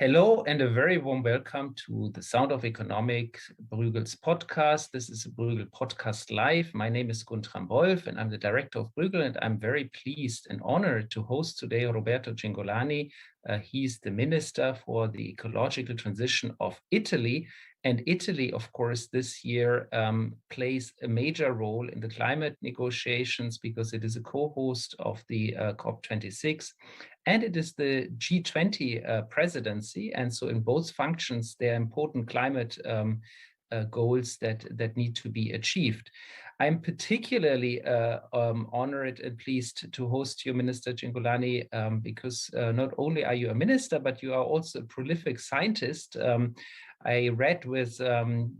Hello and a very warm welcome to the Sound of Economics, Bruegel's podcast. This is a Bruegel podcast live. My name is Guntram Wolf and I'm the director of Bruegel, and I'm very pleased and honored to host today Roberto Cingolani. He's the Minister for the Ecological Transition of Italy. And Italy, of course, this year plays a major role in the climate negotiations because it is a co-host of the COP26. And it is the G20 presidency. And so in both functions, there are important climate goals that need to be achieved. I'm particularly honored and pleased to host you, Minister Cingolani, because not only are you a minister, but you are also a prolific scientist. I read with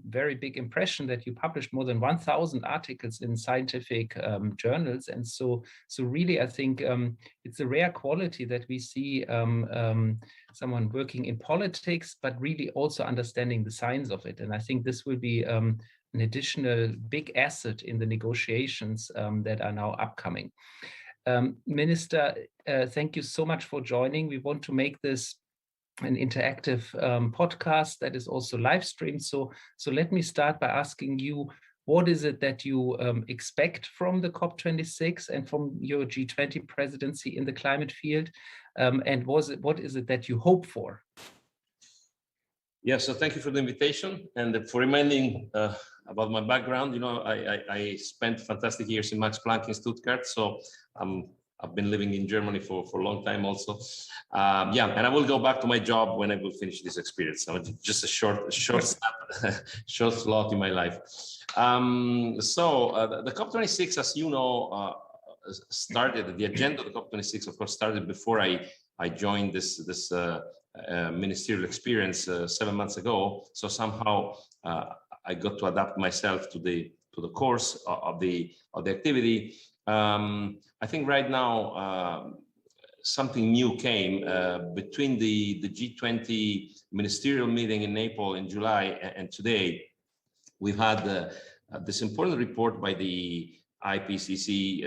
very big impression that you published more than 1,000 articles in scientific journals. And so really, I think it's a rare quality that we see someone working in politics, but really also understanding the science of it. And I think this will be an additional big asset in the negotiations that are now upcoming. Minister, thank you so much for joining. We want to make this an interactive podcast that is also live streamed. So let me start by asking you, what is it that you expect from the COP26 and from your G20 presidency in the climate field? And what is it that you hope for? Yeah, so thank you for the invitation and for reminding about my background. You know, I spent fantastic years in Max Planck in Stuttgart, so I've been living in Germany for a long time also. Yeah, and I will go back to my job when I will finish this experience. So just a short slot in my life. The COP26, as you know, started, the agenda of the COP26, of course, started before I joined this ministerial experience 7 months ago. So somehow I got to adapt myself to the course of the activity. I think right now something new came between the G20 ministerial meeting in Naples in July and today. We've had this important report by the IPCC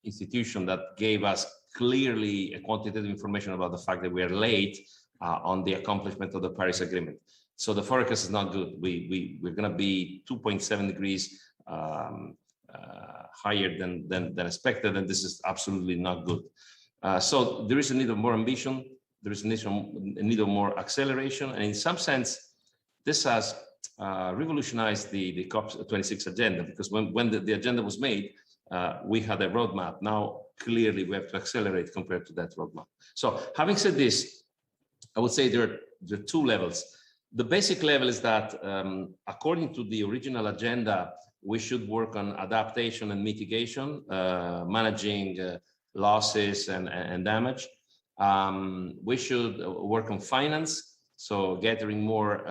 institution that gave us clearly a quantitative information about the fact that we are late on the accomplishment of the Paris Agreement. So the forecast is not good. We're going to be 2.7 degrees higher than expected, and this is absolutely not good. So there is a need of more ambition. There is a need of more acceleration, and in some sense, this has revolutionized the COP26 agenda, because when the agenda was made, we had a roadmap. Now, clearly, we have to accelerate compared to that roadmap. So having said this, I would say there are two levels. The basic level is that according to the original agenda, we should work on adaptation and mitigation, managing losses and damage. We should work on finance, so gathering more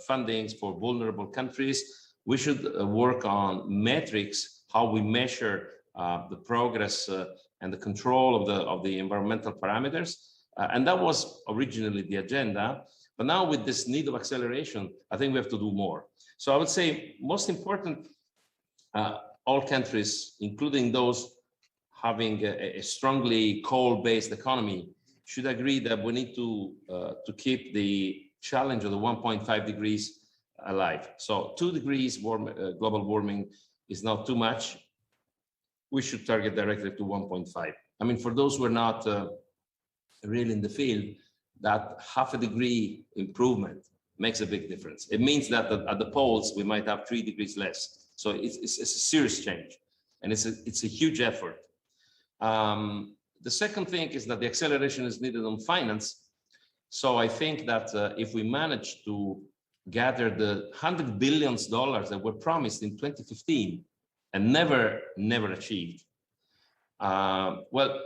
fundings for vulnerable countries. We should work on metrics, how we measure the progress and the control of the environmental parameters. And that was originally the agenda. But now with this need of acceleration, I think we have to do more. So I would say most important, all countries, including those having a strongly coal-based economy, should agree that we need to keep the challenge of the 1.5 degrees alive. So 2 degrees global warming is not too much. We should target directly to 1.5. I mean, for those who are not really in the field, that half a degree improvement makes a big difference. It means that at the poles, we might have 3 degrees less. So it's a serious change, and it's a huge effort. The second thing is that the acceleration is needed on finance. So I think that if we manage to gather the $100 billion that were promised in 2015 and never achieved, well,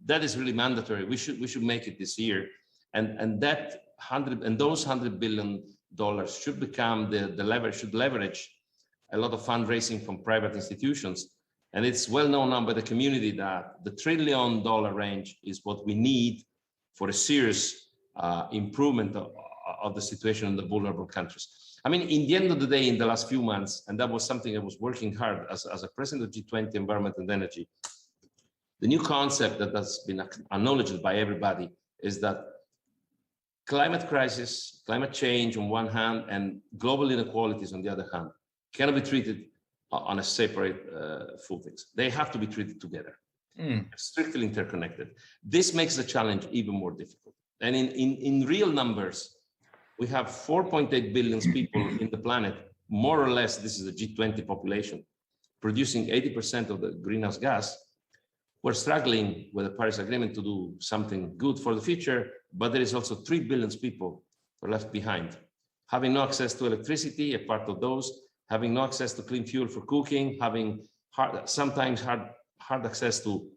that is really mandatory. We should make it this year. And those $100 billion should become the leverage, should leverage a lot of fundraising from private institutions. And it's well known now by the community that the $1 trillion range is what we need for a serious improvement of the situation in the vulnerable countries. I mean, in the end of the day, in the last few months, and that was something I was working hard as a president of G20 Environment and Energy, the new concept that has been acknowledged by everybody is that climate crisis, climate change on one hand, and global inequalities on the other hand, cannot be treated on a separate footings. They have to be treated together, strictly interconnected. This makes the challenge even more difficult. And in real numbers, we have 4.8 billion people in the planet, more or less, this is the G20 population, producing 80% of the greenhouse gas. We're struggling with the Paris Agreement to do something good for the future, but there is also 3 billion people who are left behind, having no access to electricity, a part of those, having no access to clean fuel for cooking, having sometimes hard access to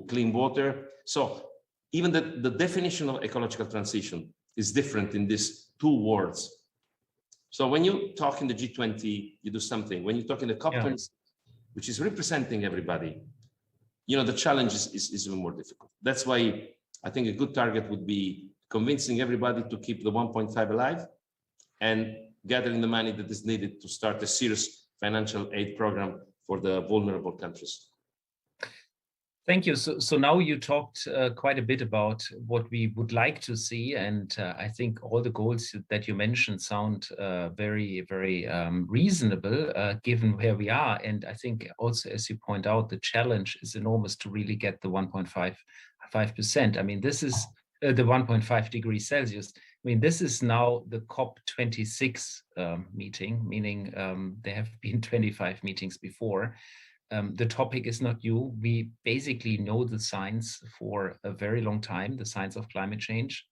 clean water. So even the definition of ecological transition is different in these two words. So when you talk in the G20, you do something. When you talk in the COP26, which is representing everybody, you know, the challenge is even more difficult. That's why I think a good target would be convincing everybody to keep the 1.5 alive and gathering the money that is needed to start a serious financial aid program for the vulnerable countries. Thank you. So now you talked quite a bit about what we would like to see, and I think all the goals that you mentioned sound very, very reasonable given where we are. And I think also, as you point out, the challenge is enormous to really get the 1.5%. I mean, this is the 1.5 degrees Celsius. I mean, this is now the COP26 meeting, meaning there have been 25 meetings before. The topic is not new. We basically know the science for a very long time, the science of climate change.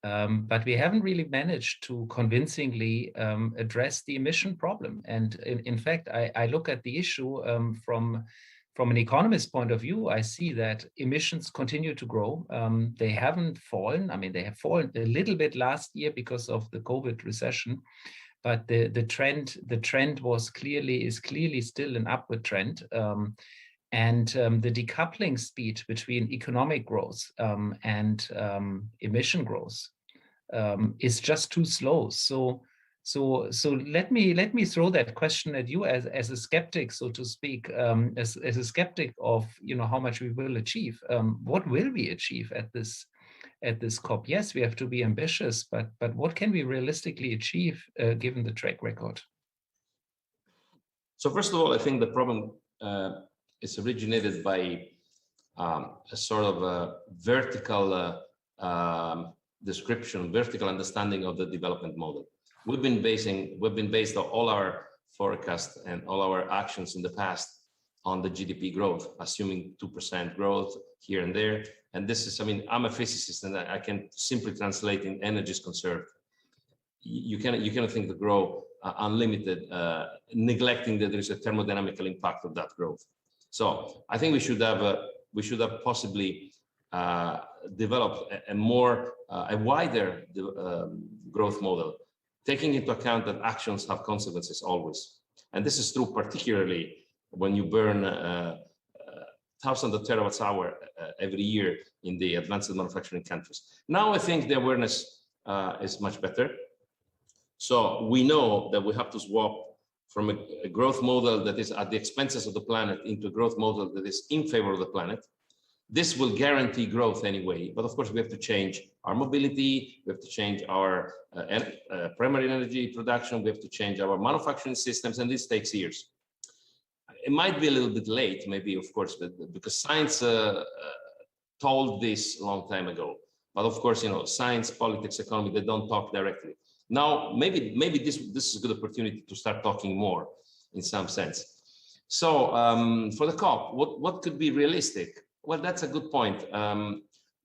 But we haven't really managed to convincingly address the emission problem. And in fact, I look at the issue from an economist point of view. I see that emissions continue to grow. They haven't fallen. I mean, they have fallen a little bit last year because of the COVID recession. But the trend is clearly still an upward trend, and the decoupling speed between economic growth and emission growth is just too slow. So let me throw that question at you as a skeptic, so to speak, as a skeptic of how much we will achieve. What will we achieve at this COP? Yes, we have to be ambitious, but what can we realistically achieve given the track record? So first of all, I think the problem is originated by a sort of a vertical description, vertical understanding of the development model. We've been based on all our forecasts and all our actions in the past on the GDP growth, assuming 2% growth here and there. And this is, I mean, I'm a physicist and I can simply translate in energy is conserved. You cannot think to grow unlimited, neglecting that there is a thermodynamical impact of that growth. So I think we should have possibly developed a wider growth model, taking into account that actions have consequences always. And this is true particularly when you burn thousands of terawatts hour every year in the advanced manufacturing countries. Now I think the awareness is much better. So we know that we have to swap from a growth model that is at the expenses of the planet into a growth model that is in favor of the planet. This will guarantee growth anyway, but of course we have to change our mobility, we have to change our primary energy production, we have to change our manufacturing systems, and this takes years. It might be a little bit late, maybe, of course, because science told this a long time ago. But of course, science, politics, economy, they don't talk directly. Now, maybe this is a good opportunity to start talking more in some sense. So for the COP, what could be realistic? Well, that's a good point.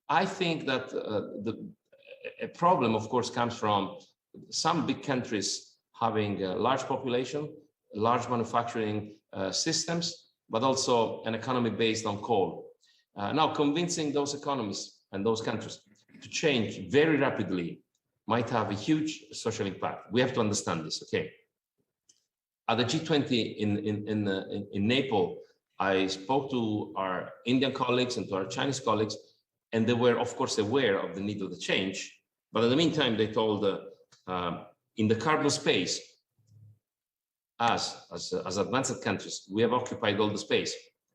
I think that a problem, of course, comes from some big countries having a large population, large manufacturing systems, but also an economy based on coal. Now, convincing those economies and those countries to change very rapidly might have a huge social impact. We have to understand this, okay? At the G20 in Naples, I spoke to our Indian colleagues and to our Chinese colleagues, and they were, of course, aware of the need of the change. But in the meantime, they told in the carbon space, as advanced countries, we have occupied all the space.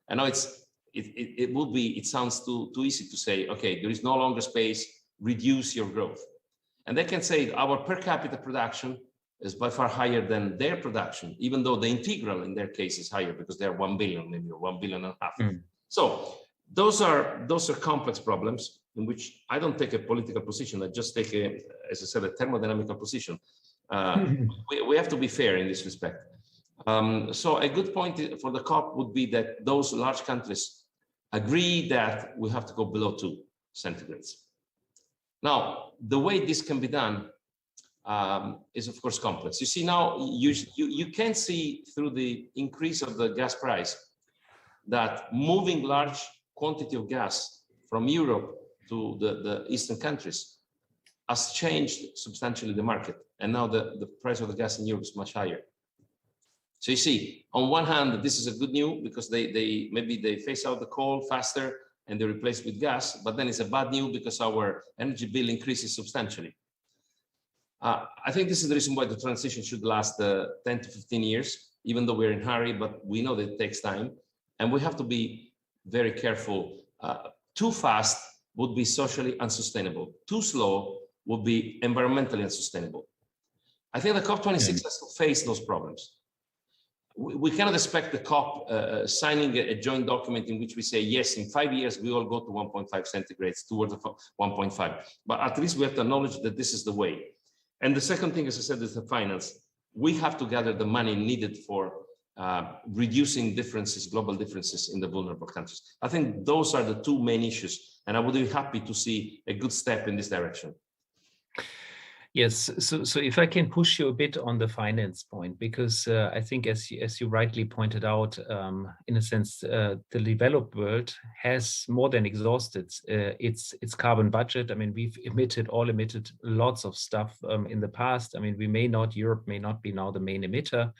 And now it's it sounds too easy to say, okay, there is no longer space, reduce your growth. And they can say our per capita production is by far higher than their production, even though the integral in their case is higher because they're 1 billion, maybe 1.5 billion. So those are complex problems in which I don't take a political position. I just take as I said, a thermodynamical position. We have to be fair in this respect. So a good point for the COP would be that those large countries agree that we have to go below 2 centigrades. Now, the way this can be done is of course complex. You see now, you can see through the increase of the gas price that moving large quantity of gas from Europe to the Eastern countries has changed substantially the market. And now the price of the gas in Europe is much higher. So you see, on one hand, this is a good news because maybe they phase out the coal faster and they replace with gas, but then it's a bad news because our energy bill increases substantially. I think this is the reason why the transition should last 10 to 15 years, even though we're in a hurry, but we know that it takes time. And we have to be very careful. Too fast would be socially unsustainable. Too slow would be environmentally unsustainable. I think the COP26 has to face those problems. We cannot expect the COP signing a joint document in which we say, yes, in 5 years, we all go to 1.5 centigrades towards 1.5. But at least we have to acknowledge that this is the way. And the second thing, as I said, is the finance. We have to gather the money needed for reducing differences, global differences in the vulnerable countries. I think those are the two main issues. And I would be happy to see a good step in this direction. Yes, so if I can push you a bit on the finance point, because I think as you rightly pointed out, in a sense, the developed world has more than exhausted its carbon budget. I mean, we've emitted lots of stuff in the past. I mean, Europe may not be now the main emitter,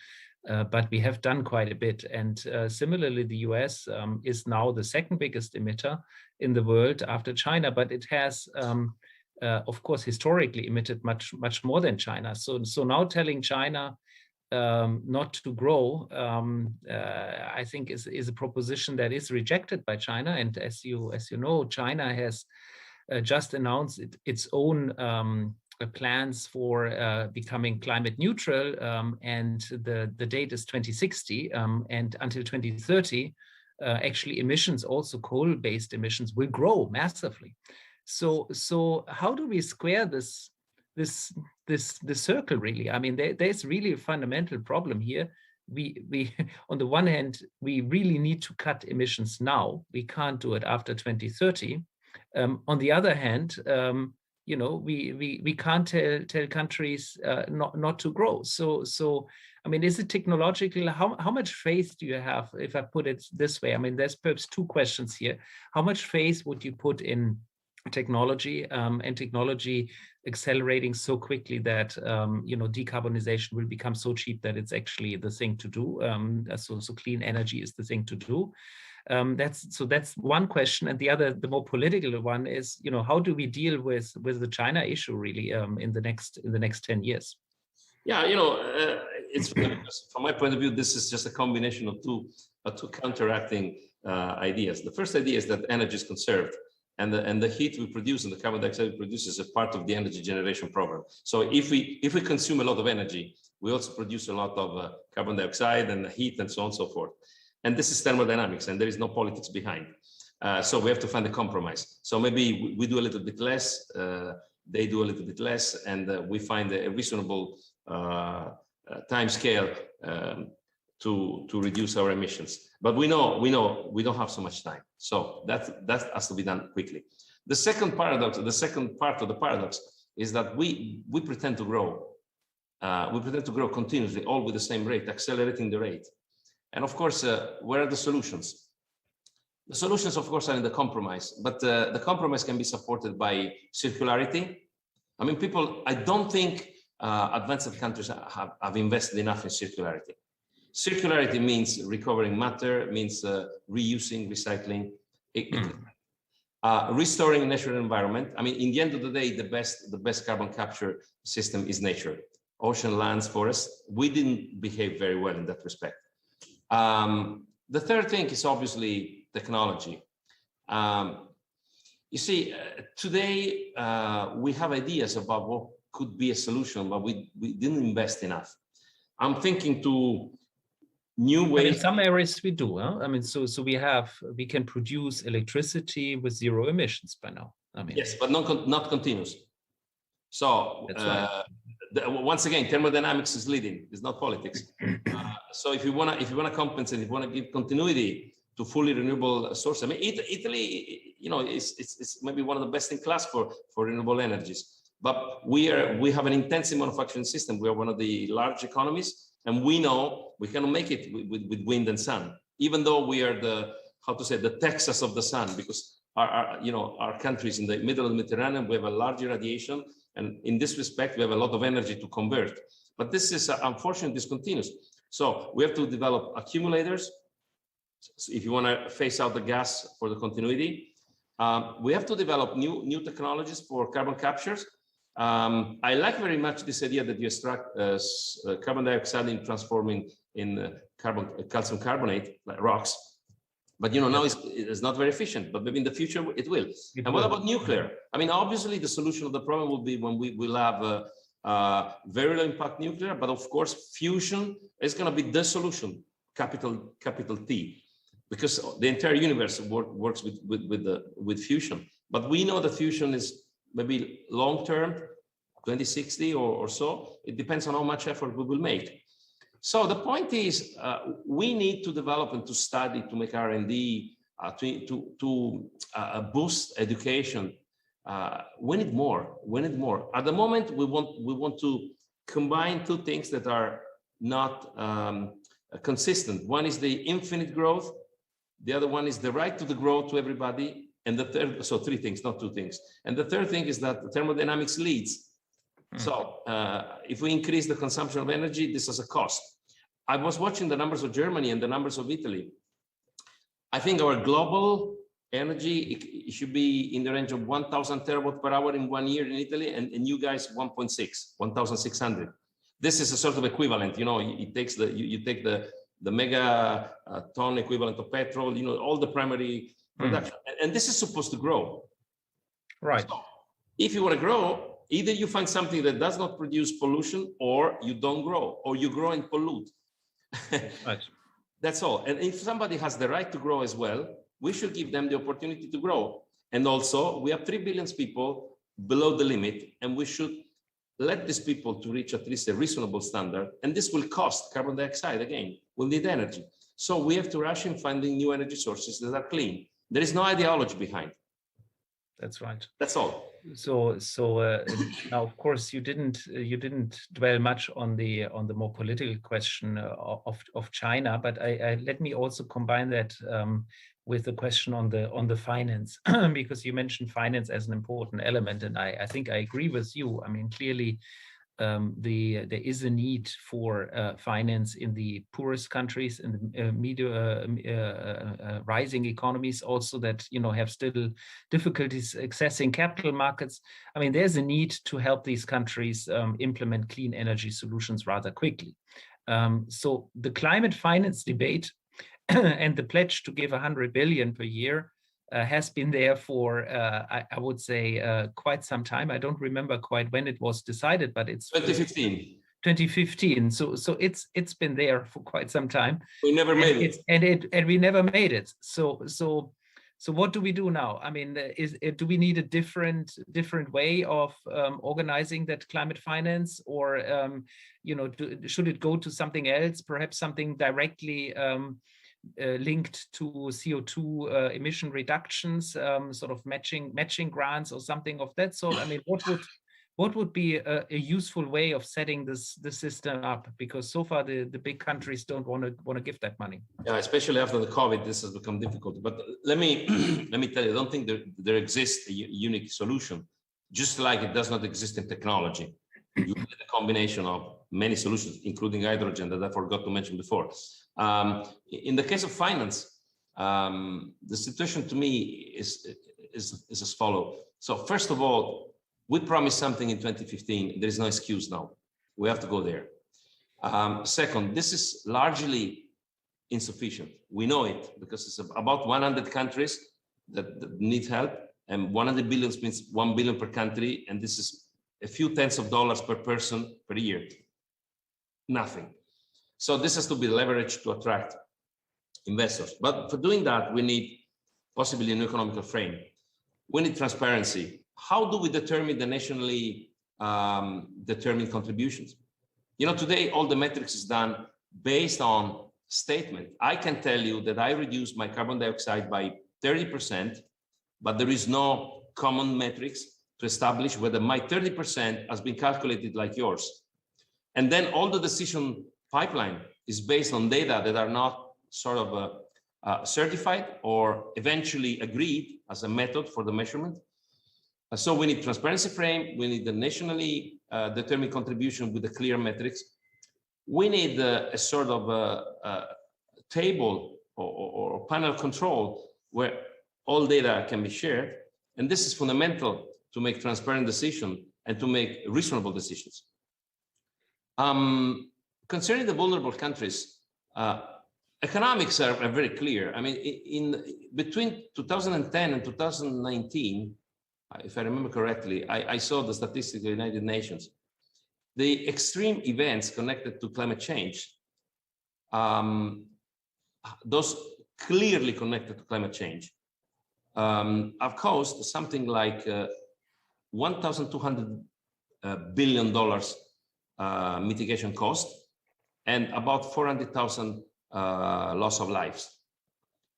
but we have done quite a bit. And similarly, the US is now the second biggest emitter in the world after China, but it has of course, historically emitted much more than China. So now telling China not to grow, I think is a proposition that is rejected by China. And as you know, China has just announced its own plans for becoming climate neutral, and the date is 2060, and until 2030, actually emissions, also coal-based emissions, will grow massively. So how do we square this circle, really? I mean, there's really a fundamental problem here. We on the one hand, we really need to cut emissions now. We can't do it after 2030. On the other hand, you know, we can't tell countries not to grow. So I mean, is it technological? How much faith do you have, if I put it this way? I mean, there's perhaps two questions here. How much faith would you put in technology and technology accelerating so quickly that you know, decarbonization will become so cheap that it's actually the thing to do? So clean energy is the thing to do. That's one question, and the other, the more political one, is, you know, how do we deal with the China issue really in the next 10 years? Yeah, you know, it's from my point of view, this is just a combination of two counteracting ideas. The first idea is that energy is conserved, and the heat we produce and the carbon dioxide we produce is a part of the energy generation program. So if we consume a lot of energy, we also produce a lot of carbon dioxide and heat and so on and so forth. And this is thermodynamics, and there is no politics behind. So we have to find a compromise. So maybe we do a little bit less, they do a little bit less, and we find a reasonable time scale to reduce our emissions. But we know we don't have so much time. So that has to be done quickly. The second part of the paradox is that we pretend to grow. We pretend to grow continuously, all with the same rate, accelerating the rate. And of course, where are the solutions? The solutions, of course, are in the compromise, but the compromise can be supported by circularity. I mean, I don't think advanced countries have invested enough in circularity. Circularity means recovering matter, means reusing, recycling, restoring natural environment. I mean, in the end of the day, the best carbon capture system is nature. Ocean, lands, forests. We didn't behave very well in that respect. The third thing is obviously technology. You see, today we have ideas about what could be a solution, but we didn't invest enough. I'm thinking to new ways. In some areas we do. Huh? I mean, so we can produce electricity with zero emissions by now. I mean, yes, but not continuous. So that's right. Once again, thermodynamics is leading. It's not politics. So if you wanna compensate, if you wanna give continuity to fully renewable sources, I mean, Italy, you know, it's maybe one of the best in class for renewable energies. But we have an intensive manufacturing system. We are one of the large economies, and we know we cannot make it with wind and sun, even though we are the Texas of the sun, because our countries in the middle of the Mediterranean, we have a large irradiation, and in this respect, we have a lot of energy to convert. But this is unfortunately discontinuous. So we have to develop accumulators. So if you want to phase out the gas for the continuity, we have to develop new technologies for carbon captures. I like very much this idea that you extract carbon dioxide in transforming in calcium carbonate, like rocks. But you know, now it's not very efficient, but maybe in the future it will. And what about nuclear? I mean, obviously the solution of the problem will be when we will have very low impact nuclear, but of course fusion is going to be the solution, capital T, because the entire universe works with fusion. But we know that fusion is maybe long term, 2060 or so. It depends on how much effort we will make. So the point is, we need to develop and to study, to make R&D, to boost education. We need more. We need more. At the moment, we want to combine two things that are not consistent. One is the infinite growth. The other one is the right to the growth to everybody. And the third, so three things, not two things. And the third thing is that thermodynamics leads. So if we increase the consumption of energy, this has a cost. I was watching the numbers of Germany and the numbers of Italy. I think our global energy it should be in the range of 1,000 terawatt per hour in 1 year in Italy, and you guys 1,600. This is a sort of equivalent. You know, it takes you take the mega ton equivalent of petrol. You know, all the primary production, and this is supposed to grow. Right. So if you want to grow, either you find something that does not produce pollution, or you don't grow, or you grow and pollute. Right. That's all. And if somebody has the right to grow as well, we should give them the opportunity to grow. And also, we have 3 billion people below the limit, and we should let these people to reach at least a reasonable standard. And this will cost carbon dioxide again. We'll need energy. So we have to rush in finding new energy sources that are clean. There is no ideology behind. That's right. That's all. So now, of course, you didn't dwell much on the more political question of China, but let me also combine that with the question on the finance, because you mentioned finance as an important element, and I think I agree with you. I mean, clearly, there is a need for finance in the poorest countries, in the rising economies also that have still difficulties accessing capital markets. I mean, there's a need to help these countries implement clean energy solutions rather quickly. So the climate finance debate and the pledge to give 100 billion per year has been there for, I would say, quite some time. I don't remember quite when it was decided, but it's 2015. 2015. So it's been there for quite some time. We never made it. And we never made it. So what do we do now? I mean, do we need a different way of organizing that climate finance, or should it go to something else, perhaps something directly linked to CO2 emission reductions, sort of matching grants or something of that sort? I mean, what would be a useful way of setting the system up? Because so far the big countries don't want to give that money. Yeah, especially after the COVID, this has become difficult. But let me tell you, I don't think there exists a unique solution, just like it does not exist in technology. You need a combination of many solutions, including hydrogen, that I forgot to mention before. In the case of finance, the situation to me is as follows. So first of all, we promised something in 2015. There is no excuse now. We have to go there. Second, this is largely insufficient. We know it because it's about 100 countries that need help, and 100 billion means 1 billion per country, and this is a few tens of dollars per person per year. Nothing. So this has to be leveraged to attract investors. But for doing that, we need possibly an economical frame. We need transparency. How do we determine the nationally determined contributions? You know, today all the metrics is done based on statement. I can tell you that I reduced my carbon dioxide by 30%, but there is no common metrics to establish whether my 30% has been calculated like yours. And then all the decision pipeline is based on data that are not sort of certified or eventually agreed as a method for the measurement. So we need transparency frame, we need the nationally determined contribution with the clear metrics. We need a sort of table or panel control where all data can be shared. And this is fundamental to make transparent decisions and to make reasonable decisions. Concerning the vulnerable countries, economics are very clear. I mean, between 2010 and 2019, if I remember correctly, I saw the statistics of the United Nations. The extreme events connected to climate change, those clearly connected to climate change, have caused something like $1,200 billion mitigation cost and about 400,000 loss of lives.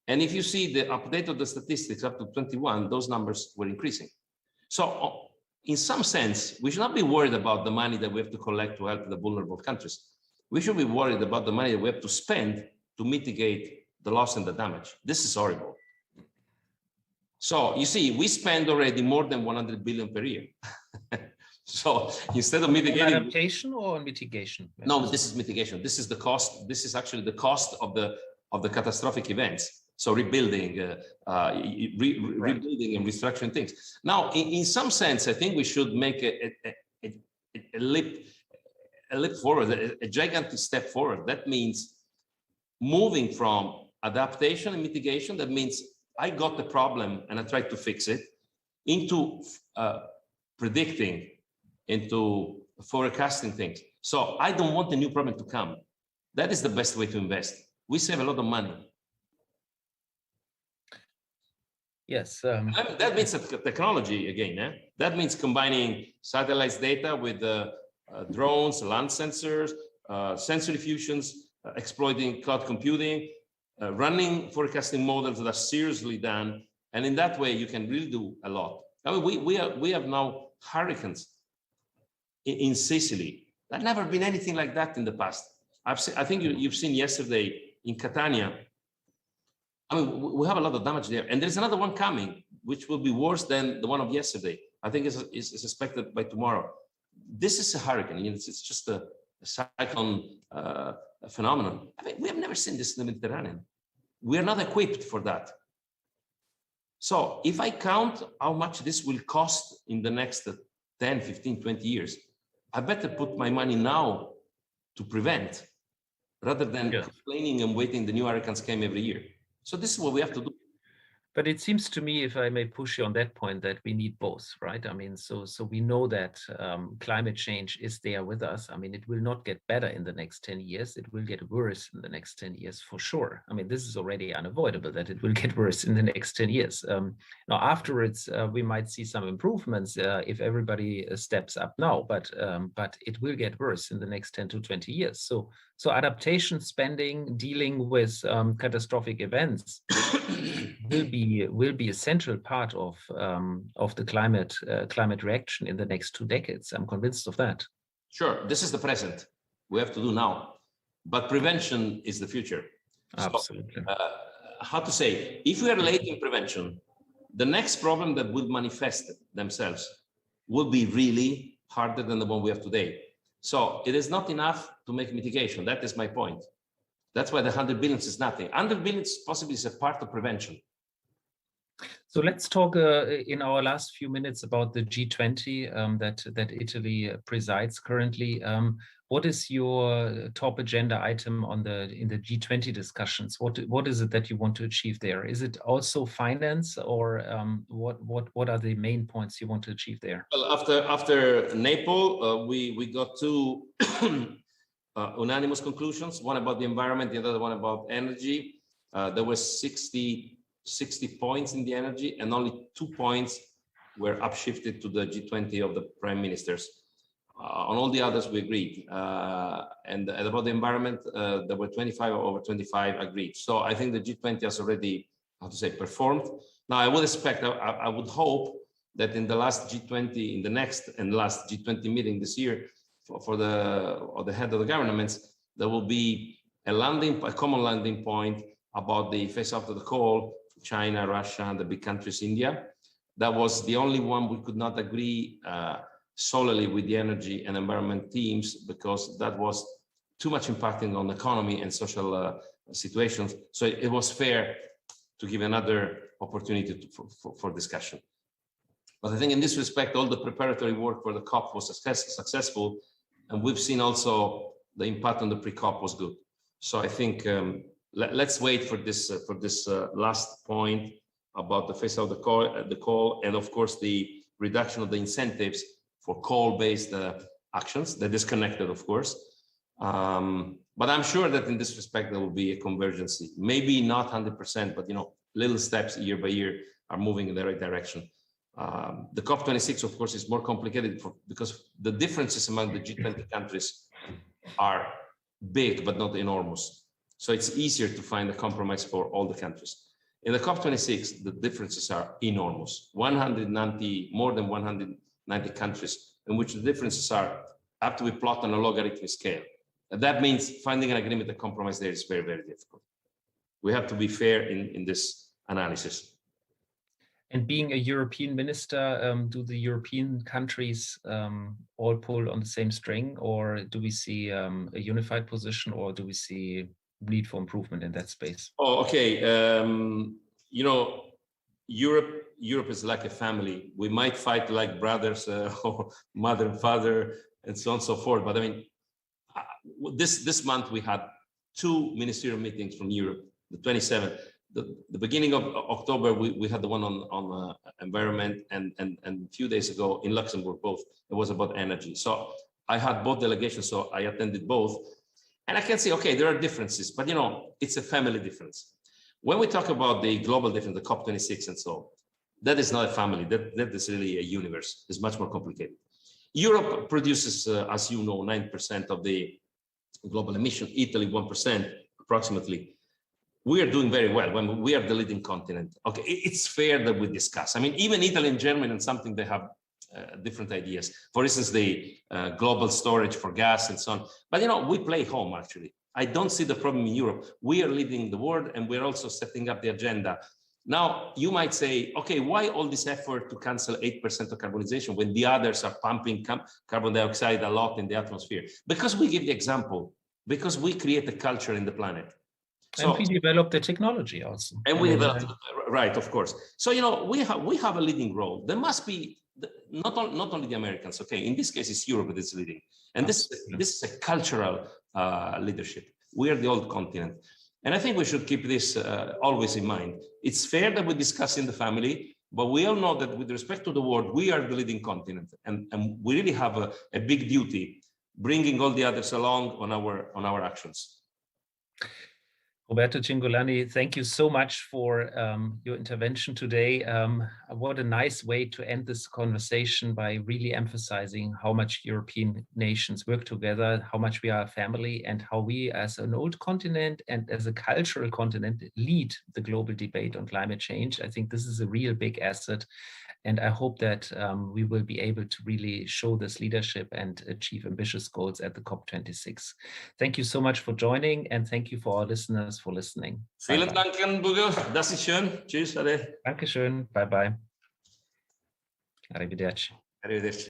And if you see the update of the statistics up to 21, those numbers were increasing. So in some sense, we should not be worried about the money that we have to collect to help the vulnerable countries. We should be worried about the money that we have to spend to mitigate the loss and the damage. This is horrible. So you see, we spend already more than 100 billion per year. So instead of mitigating— adaptation or mitigation? No, this is mitigation. This is the cost. This is actually the cost of the catastrophic events. So rebuilding, rebuilding and restructuring things. Now, in some sense, I think we should make a leap forward, a gigantic step forward. That means moving from adaptation and mitigation. That means I got the problem and I tried to fix it, into predicting, into forecasting things. So I don't want a new problem to come. That is the best way to invest. We save a lot of money. Yes. That means technology again. Eh? That means combining satellites data with drones, land sensors, sensory fusions, exploiting cloud computing, running forecasting models that are seriously done. And in that way, you can really do a lot. I mean, we have now hurricanes in Sicily. There's never been anything like that in the past. I think you've seen yesterday in Catania. I mean, we have a lot of damage there. And there's another one coming, which will be worse than the one of yesterday. I think it's expected by tomorrow. This is a hurricane. You know, it's just a cyclone phenomenon. I mean, we have never seen this in the Mediterranean. We are not equipped for that. So if I count how much this will cost in the next 10, 15, 20 years, I better put my money now to prevent, rather than complaining and waiting the new hurricanes came every year. So this is what we have to do. But it seems to me, if I may push you on that point, that we need both, right? I mean, so we know that climate change is there with us. I mean, it will not get better in the next 10 years. It will get worse in the next 10 years for sure. I mean, this is already unavoidable that it will get worse in the next 10 years. Now, afterwards, we might see some improvements if everybody steps up now, but it will get worse in the next 10 to 20 years. So adaptation spending, dealing with catastrophic events will be a central part of the climate reaction in the next 2 decades. I'm convinced of that. Sure, this is the present. We have to do now, but prevention is the future. Absolutely. So, how to say? If we are late in prevention, the next problem that will manifest themselves will be really harder than the one we have today. So it is not enough to make mitigation. That is my point. That's why the 100 billion is nothing. 100 billion possibly is a part of prevention. So let's talk in our last few minutes about the G20 that Italy presides currently. What is your top agenda item in the G20 discussions? What is it that you want to achieve there? Is it also finance, or what are the main points you want to achieve there? Well, after Naples, we got two unanimous conclusions. One about the environment, the other one about energy. There were 60 points in the energy, and only 2 points were upshifted to the G20 of the prime ministers. On all the others, we agreed. And about the environment, there were 25 over 25 agreed. So I think the G20 has already, how to say, performed. Now, I would expect, I would hope that in the last G20, in the next and last G20 meeting this year, for the head of the governments, there will be a common landing point about the phase out of the coal, China, Russia, and the big countries, India. That was the only one we could not agree solely with the energy and environment teams, because that was too much impacting on the economy and social situations. So it was fair to give another opportunity for discussion. But I think in this respect, all the preparatory work for the COP was successful. And we've seen also the impact on the pre-COP was good. So I think let's wait for this last point about the phase out of the coal, and of course the reduction of the incentives for coal-based actions. That is connected, of course. But I'm sure that in this respect there will be a convergence. Maybe not 100%, but little steps year by year are moving in the right direction. The COP26, of course, is more complicated because the differences among the G20 countries are big, but not enormous. So it's easier to find a compromise for all the countries. In the COP26, the differences are enormous. More than 190 countries, in which the differences have to be plotted on a logarithmic scale. And that means finding an agreement, a compromise there is very, very difficult. We have to be fair in this analysis. And being a European minister, do the European countries all pull on the same string, or do we see a unified position, or do we see need for improvement in that space? Oh, okay. Europe is like a family. We might fight like brothers or mother and father and so on and so forth. But I mean, this month we had 2 ministerial meetings from Europe, the 27th. The beginning of October, we had the one on environment, and a few days ago in Luxembourg, both. It was about energy. So I had both delegations, so I attended both. And I can say, okay, there are differences, but it's a family difference. When we talk about the global difference, the COP26 and so on, that is not a family, that is really a universe. It's much more complicated. Europe produces, as you know, 9% of the global emission, Italy 1% approximately. We are doing very well when we are the leading continent. Okay, it's fair that we discuss. I mean, even Italy and Germany and something, they have different ideas. For instance, the global storage for gas and so on. But we play home actually. I don't see the problem in Europe. We are leading the world, and we're also setting up the agenda. Now, you might say, okay, why all this effort to cancel 8% of carbonization when the others are pumping carbon dioxide a lot in the atmosphere? Because we give the example, because we create a culture in the planet. So, and we develop the technology also. And we develop, right, of course. So, we have a leading role. There must be not only the Americans, okay, in this case, it's Europe that is leading. And this is a cultural leadership. We are the old continent. And I think we should keep this always in mind. It's fair that we discuss in the family, but we all know that with respect to the world, we are the leading continent. And we really have a big duty, bringing all the others along on our actions. Roberto Cingolani, thank you so much for your intervention today. What a nice way to end this conversation, by really emphasizing how much European nations work together, how much we are a family, and how we as an old continent and as a cultural continent lead the global debate on climate change. I think this is a real big asset. And I hope that we will be able to really show this leadership and achieve ambitious goals at the COP26. Thank you so much for joining, and thank you for our listeners for listening. Vielen Dank, Herrn Burger. Das ist schön. Tschüss, Ade. Dankeschön. Bye bye. Arrivederci. Arrivederci.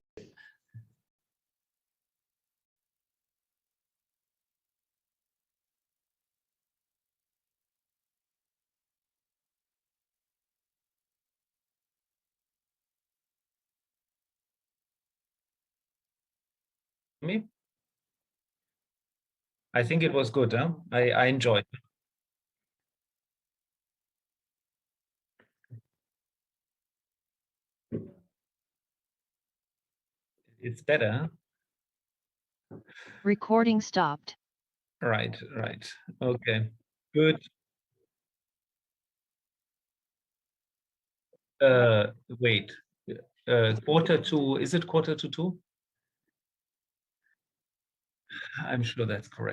Me? I think it was good, huh? I enjoyed it. It's better, huh? Recording stopped. Right, right. Okay, good. Wait, quarter to, is it quarter to two? I'm sure that's correct.